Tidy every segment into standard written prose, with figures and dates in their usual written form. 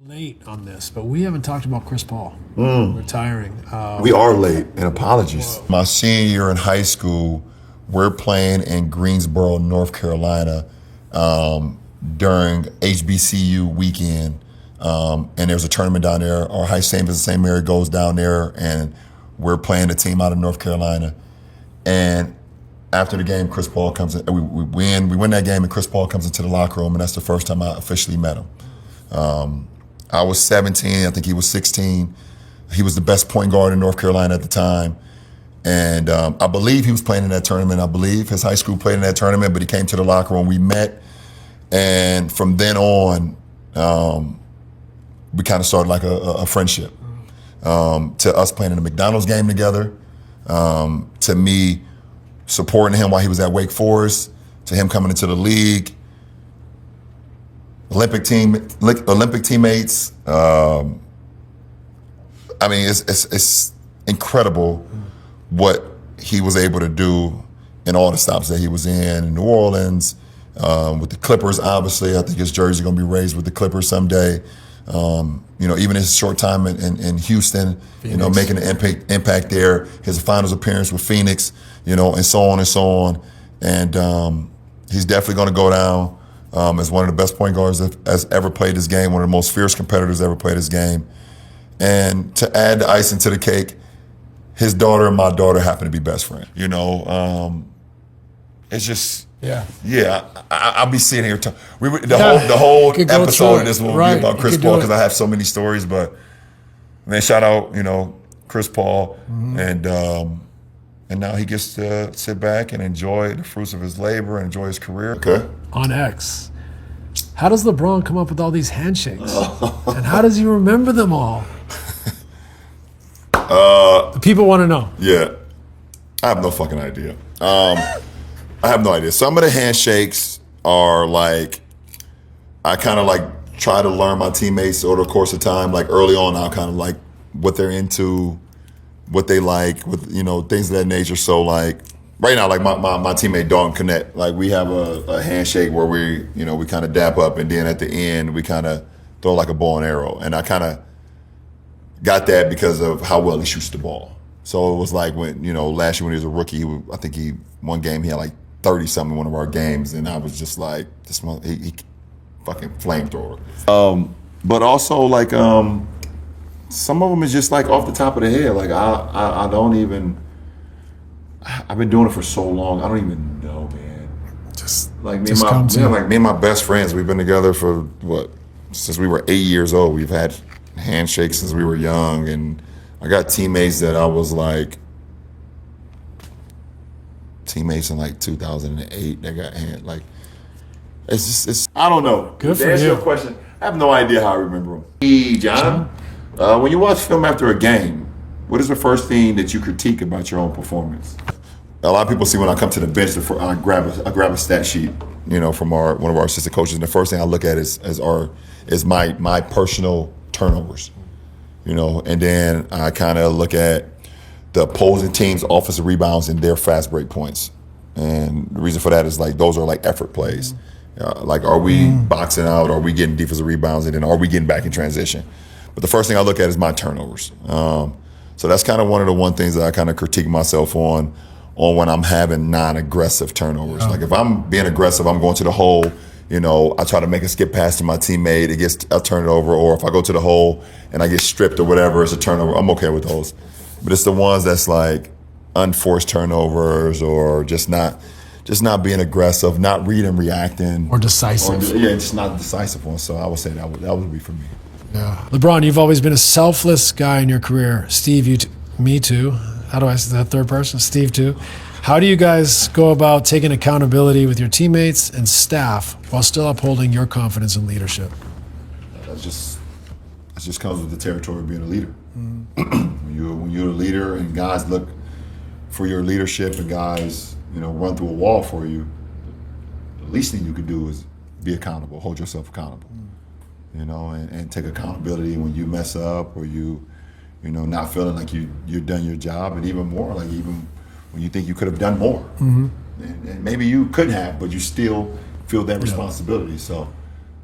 Late on this, but we haven't talked about Chris Paul retiring. We are late, and apologies. My senior year in high school, we're playing in Greensboro, North Carolina, during HBCU weekend, and there's a tournament down there. Our high St. Vincent St. Mary goes down there, and we're playing a team out of North Carolina. And after the game, Chris Paul comes in. We win that game, and Chris Paul comes into the locker room, and that's the first time I officially met him. I was 17, I think he was 16. He was the best point guard in North Carolina at the time. And I believe he was playing in that tournament. I believe his high school played in that tournament, but he came to the locker room, we met. And from then on, we kind of started like a friendship. To us playing in the McDonald's game together, to me supporting him while he was at Wake Forest, to him coming into the league, Olympic teammates. I mean, it's incredible what he was able to do in all the stops that he was in New Orleans, with the Clippers. Obviously, I think his jersey going to be raised with the Clippers someday. Even his short time in Houston, Phoenix. Making an impact there. His finals appearance with Phoenix, and so on and so on. And he's definitely going to go down as one of the best point guards that has ever played this game, one of the most fierce competitors ever played this game. And to add the icing to the cake, his daughter and my daughter happen to be best friends. It's just, I'll be sitting here. The whole episode of this will be about Chris Paul because I have so many stories. But man, shout out, Chris Paul, and now he gets to sit back and enjoy the fruits of his labor and enjoy his career. Okay. On X, how does LeBron come up with all these handshakes, and how does he remember them all? The people want to know. Yeah, I have no fucking idea. I have no idea. Some of the handshakes are like, I kind of like try to learn my teammates over the course of time. Like early on, I'll kind of like what they're into, what they like, with things of that nature. So like right now, like my teammate Dalton Connect, like we have a handshake where we kind of dap up, and then at the end we kind of throw like a bow and arrow. And I kind of got that because of how well he shoots the ball. So it was like when last year when he was a rookie, I think one game he had like 30-something in one of our games, and I was just like, this one, he fucking flamethrower. But also like some of them is just like off the top of the head. Like I don't even. I've been doing it for so long. I don't even know, man. Just like me and my best friends. We've been together for since we were 8 years old. We've had handshakes since we were young, and I got teammates that I was like teammates in like 2008 that got like it's I don't know. Good for to answer you. Your question, I have no idea how I remember them. Hey, John, when you watch film after a game, what is the first thing that you critique about your own performance? A lot of people see when I come to the bench, I grab a stat sheet, from one of our assistant coaches, and the first thing I look at is my personal turnovers, and then I kind of look at the opposing team's offensive rebounds and their fast break points. And the reason for that is like those are like effort plays. Like are we boxing out, are we getting defensive rebounds, and then are we getting back in transition? But the first thing I look at is my turnovers. So that's kind of one of the things that I kind of critique myself on when I'm having non-aggressive turnovers. Like if I'm being aggressive, I'm going to the hole, I try to make a skip pass to my teammate, I turn it over, or if I go to the hole and I get stripped or whatever, it's a turnover. I'm okay with those. But it's the ones that's like unforced turnovers or just not being aggressive, not reading, reacting. Or decisive. Just not decisive ones. So I would say that would be for me. Yeah. LeBron, you've always been a selfless guy in your career. Steve, me too. How do I say that third person? Steve too. How do you guys go about taking accountability with your teammates and staff while still upholding your confidence and leadership? That just comes with the territory of being a leader. When you're a leader and guys look for your leadership and guys, run through a wall for you, the least thing you can do is be accountable, hold yourself accountable. And take accountability when you mess up or you not feeling like you've done your job, and even more, like even when you think you could have done more. And maybe you could have, but you still feel that responsibility. So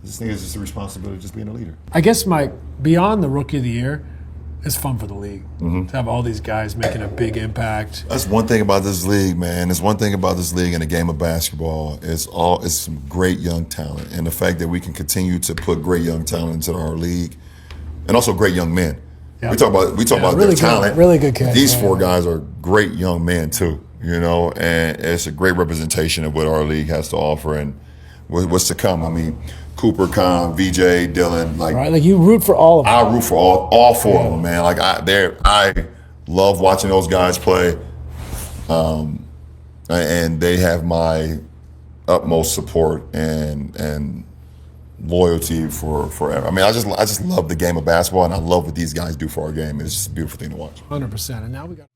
just think it's just a responsibility of just being a leader. I guess, Mike, beyond the Rookie of the Year, it's fun for the league to have all these guys making a big impact. That's one thing about this league, man. There's one thing about this league in the game of basketball. It's some great young talent, and the fact that we can continue to put great young talent into our league, and also great young men. Yeah. We talk about really their talent. Really good kids. These four guys are great young men too, you know, and it's a great representation of what our league has to offer and what's to come. I mean, Cooper, Khan, VJ, Dylan, like you root for all of them. I root for all four of them, man. Like I love watching those guys play, and they have my utmost support and loyalty for forever. I mean, I just love the game of basketball, and I love what these guys do for our game. It's just a beautiful thing to watch. 100%. And now we got.